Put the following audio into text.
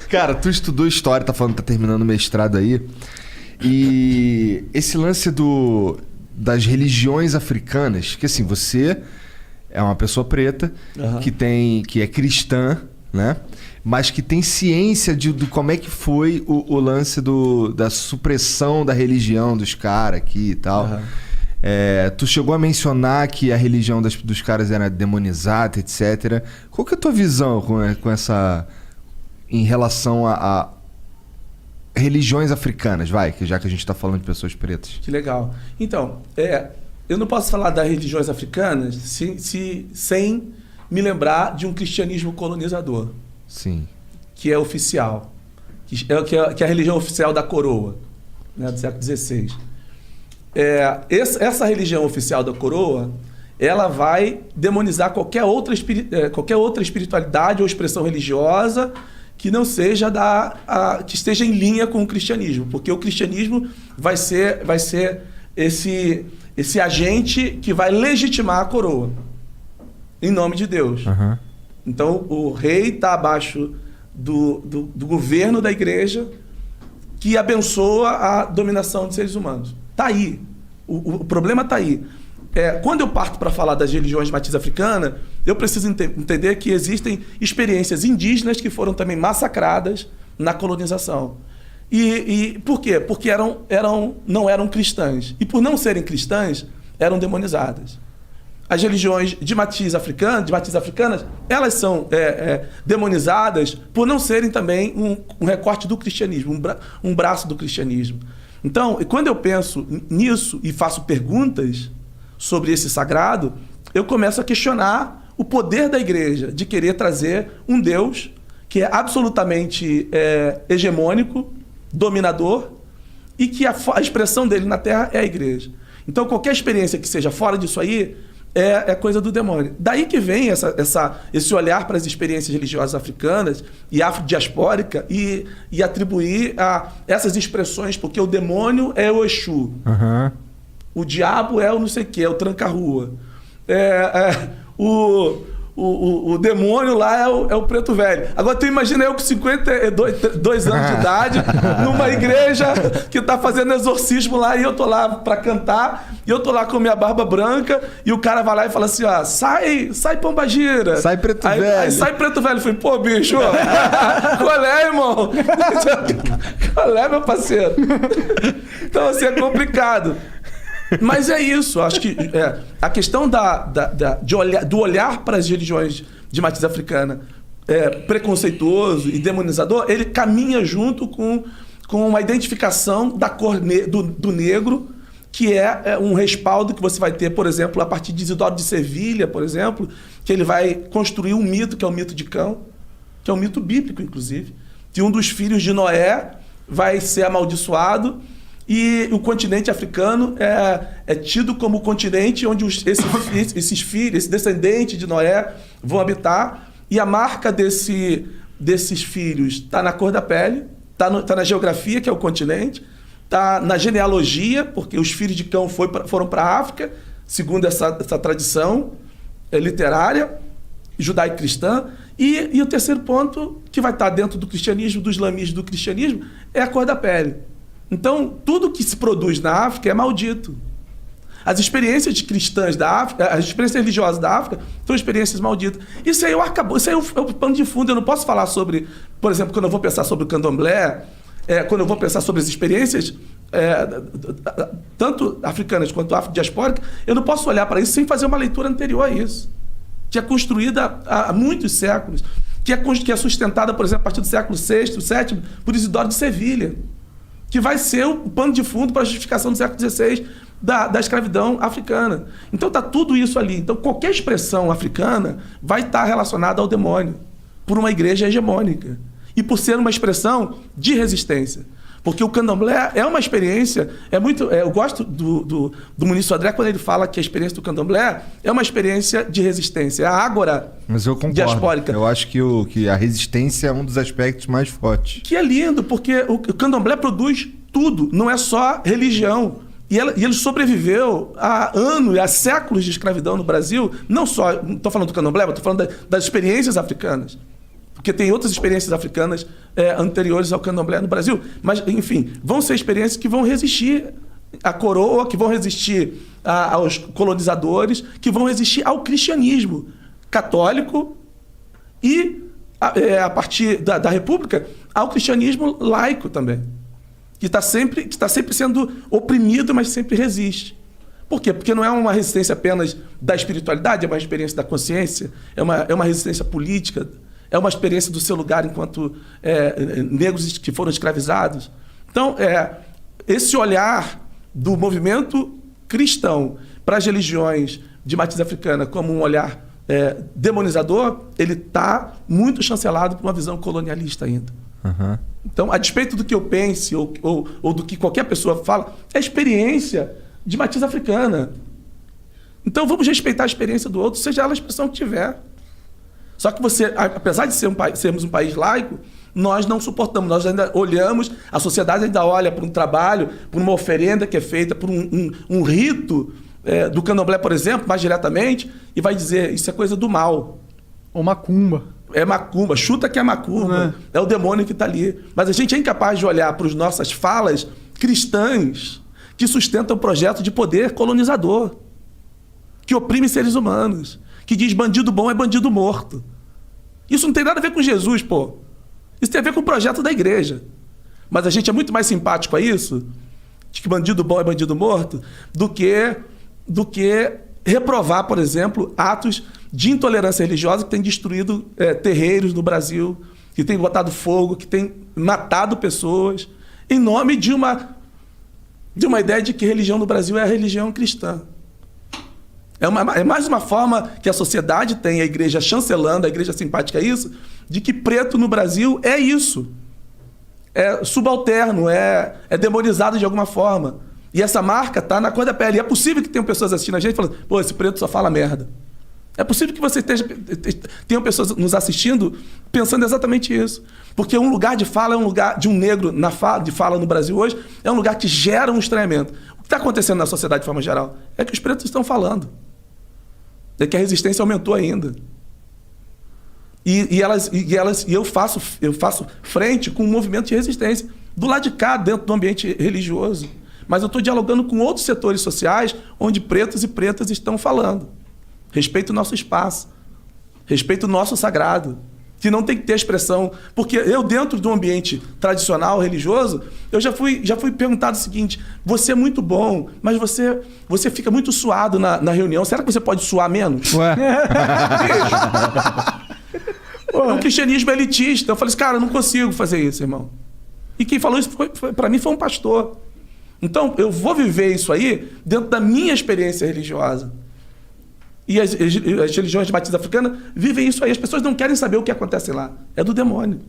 Cara, tu estudou história, tá falando que tá terminando o mestrado aí. E esse lance das religiões africanas, que assim, você é uma pessoa preta, que é cristã, né? Mas que tem ciência de como é que foi o lance da supressão da religião dos caras aqui e tal. Tu chegou a mencionar que a religião dos caras era demonizada, etc. Qual que é a tua visão com essa... em relação a religiões africanas, já que a gente está falando de pessoas pretas? Que legal. Então, eu não posso falar das religiões africanas sem me lembrar de um cristianismo colonizador. Sim. Que é oficial. Que é a religião oficial da coroa, né, do século XVI. Essa religião oficial da coroa, ela vai demonizar qualquer outra espiritualidade ou expressão religiosa que não seja que esteja em linha com o cristianismo, porque o cristianismo vai ser esse agente que vai legitimar a coroa, em nome de Deus. Então, o rei está abaixo do governo da igreja, que abençoa a dominação de seres humanos. Está aí. O problema está aí. Quando eu parto para falar das religiões de matriz africana, eu preciso entender que existem experiências indígenas que foram também massacradas na colonização. E por quê? Porque não eram cristãs. E por não serem cristãs, eram demonizadas. As religiões de matriz africanas, elas são demonizadas por não serem também um recorte do cristianismo, um braço do cristianismo. Então, quando eu penso nisso e faço perguntas sobre esse sagrado, eu começo a questionar o poder da igreja de querer trazer um Deus que é absolutamente hegemônico, dominador, e que a expressão dele na Terra é a igreja. Então, qualquer experiência que seja fora disso aí é coisa do demônio. Daí que vem esse olhar para as experiências religiosas africanas e afrodiaspórica e atribuir a essas expressões, porque o demônio é o Exu. O diabo é o não sei o que, é o tranca-rua. O demônio lá é o preto velho. Agora, tu imagina eu com 52 anos de idade, numa igreja que tá fazendo exorcismo lá, e eu tô lá pra cantar, e eu tô lá com minha barba branca, e o cara vai lá e fala assim, ó, sai pombagira. Sai preto velho. Aí sai preto velho. Eu falei, pô, bicho, qual é, irmão? Qual é, meu parceiro? Então, assim, é complicado. Mas é isso, acho que a questão do olhar para as religiões de matriz africana preconceituoso e demonizador, ele caminha junto com uma identificação da cor do negro, que é um respaldo que você vai ter, por exemplo, a partir de Isidoro de Sevilha, por exemplo, que ele vai construir um mito, que é o mito de Cão, que é um mito bíblico, inclusive, que um dos filhos de Noé vai ser amaldiçoado. E o continente africano é tido como o continente onde esses filhos, esse descendente de Noé vão habitar. E a marca desses filhos está na cor da pele, está na geografia, que é o continente, está na genealogia, porque os filhos de Cão foram para a África, segundo essa tradição literária, judaico-cristã. E o terceiro ponto, que vai estar dentro do cristianismo, do islamismo, do cristianismo, é a cor da pele. Então, tudo que se produz na África é maldito. As experiências cristãs da África, as experiências religiosas da África, são experiências malditas. Isso aí é o pano de fundo. Eu não posso falar sobre, por exemplo, quando eu vou pensar sobre o candomblé, quando eu vou pensar sobre as experiências, tanto africanas quanto afrodiaspóricas, eu não posso olhar para isso sem fazer uma leitura anterior a isso, que é construída há muitos séculos, que é sustentada, por exemplo, a partir do século VI, VII, por Isidoro de Sevilha, que vai ser o pano de fundo para a justificação do século XVI da escravidão africana. Então está tudo isso ali. Então qualquer expressão africana vai estar relacionada ao demônio, por uma igreja hegemônica, e por ser uma expressão de resistência. Porque o candomblé é uma experiência, eu gosto do Muniz Sodré quando ele fala que a experiência do candomblé é uma experiência de resistência, é a ágora diaspórica. Mas eu concordo. Eu acho que a resistência é um dos aspectos mais fortes. Que é lindo, porque o candomblé produz tudo, não é só religião. E ele sobreviveu há anos, há séculos de escravidão no Brasil, não estou falando do candomblé, estou falando das experiências africanas. porque tem outras experiências africanas anteriores ao candomblé no Brasil. Mas, enfim, vão ser experiências que vão resistir à coroa, que vão resistir aos colonizadores, que vão resistir ao cristianismo católico e, a partir da República, ao cristianismo laico também, que está sempre sendo oprimido, mas sempre resiste. Por quê? Porque não é uma resistência apenas da espiritualidade, é uma experiência da consciência, é uma resistência política, é uma experiência do seu lugar enquanto negros que foram escravizados. Então, esse olhar do movimento cristão para as religiões de matriz africana como um olhar demonizador, ele está muito chancelado por uma visão colonialista ainda. Uhum. Então, a despeito do que eu pense ou do que qualquer pessoa fala, é experiência de matriz africana. Então, vamos respeitar a experiência do outro, seja ela a expressão que tiver. Só que você, apesar de sermos um país laico, nós não suportamos, nós ainda olhamos, a sociedade ainda olha para um trabalho, por uma oferenda que é feita, por um rito do candomblé, por exemplo, mais diretamente, e vai dizer, isso é coisa do mal. Ou macumba. É macumba, chuta que é macumba, é o demônio que está ali. Mas a gente é incapaz de olhar para as nossas falas cristãs que sustentam o projeto de poder colonizador, que oprime seres humanos, que diz bandido bom é bandido morto. Isso não tem nada a ver com Jesus, pô. Isso tem a ver com o projeto da igreja. Mas a gente é muito mais simpático a isso, de que bandido bom é bandido morto, do que reprovar, por exemplo, atos de intolerância religiosa que têm destruído terreiros no Brasil, que têm botado fogo, que têm matado pessoas, em nome de uma ideia de que religião no Brasil é a religião cristã. É mais uma forma que a sociedade tem, a igreja chancelando, a igreja simpática a isso, de que preto no Brasil é isso. É subalterno, é demonizado de alguma forma. E essa marca está na cor da pele. E é possível que tenham pessoas assistindo a gente falando, pô, esse preto só fala merda. É possível que você tenham pessoas nos assistindo pensando exatamente isso. Porque um lugar de fala é um lugar de um negro de fala no Brasil hoje, é um lugar que gera um estranhamento. O que está acontecendo na sociedade de forma geral é que os pretos estão falando. É que a resistência aumentou ainda. E eu faço frente com um movimento de resistência do lado de cá, dentro do ambiente religioso. Mas eu estou dialogando com outros setores sociais onde pretos e pretas estão falando. Respeito o nosso espaço. Respeito o nosso sagrado. Que não tem que ter expressão. Porque eu, dentro de um ambiente tradicional, religioso, eu já fui perguntado o seguinte, você é muito bom, mas você fica muito suado na reunião. Será que você pode suar menos? Ué? O cristianismo é elitista. Eu falei assim, cara, eu não consigo fazer isso, irmão. E quem falou isso para mim foi um pastor. Então, eu vou viver isso aí dentro da minha experiência religiosa. E as religiões de matriz africana vivem isso aí. As pessoas não querem saber o que acontece lá. É do demônio.